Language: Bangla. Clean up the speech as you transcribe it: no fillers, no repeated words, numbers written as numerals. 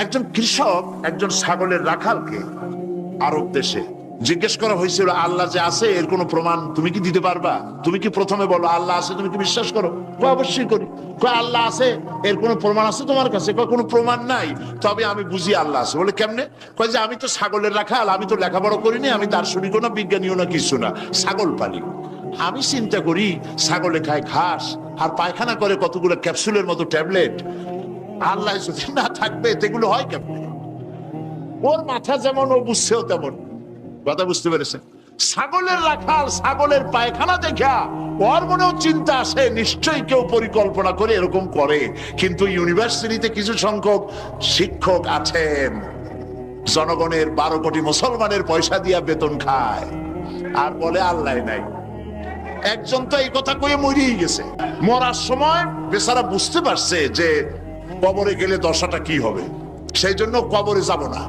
একজন কৃষক একজন ছাগলের রাখালকে আরব দেশে জিজ্ঞেস করা হয়েছিল, আল্লাহ যে আছে এর কোনো প্রমাণ তুমি কি দিতে পারবা? তুমি কি প্রথমে বলো আল্লাহ আছে, তুমি কি বিশ্বাস করো? অবশ্যই করি। আল্লাহ আছে, এর কোনো প্রমাণ আছে তোমার কাছে? কোনো প্রমাণ নাই, তবে আমি বুঝি আল্লাহ আছে। বলে কেমনে? যে আমি তো ছাগলের রাখাল, আমি তো লেখাপড়া করিনি, আমি দার্শনিকও না, বিজ্ঞানীও না, কিছু না, ছাগল পালি। আমি চিন্তা করি ছাগলে খায় ঘাস আর পায়খানা করে কতগুলো ক্যাপসুলের মতো ট্যাবলেট, আল্লাহ যদি না থাকবে এগুলো হয় কেমনে? ওর মাথা যেমন ও বুঝছেও তেমন। কথা বুঝতে পেরেছেন? ছাগলের রাখাল ছাগলের পায়খানা দেখা ওর মনেও চিন্তা আসে, নিশ্চয়ই কেউ পরিকল্পনা করে এরকম করে। কিন্তু ইউনিভার্সিটিতে কিছু সংখ্যক শিক্ষক আছেন জনগণের 12 কোটি মুসলমানের পয়সা দিয়া বেতন খায় আর বলে আল্লাহ নাই। একজন তো এই কথা কয়ে মরিয়ে গেছে। মরার সময় বেচারা বুঝতে পারছে যে কবরে গেলে দশাটা কি হবে, সেই জন্য কবরে যাব না।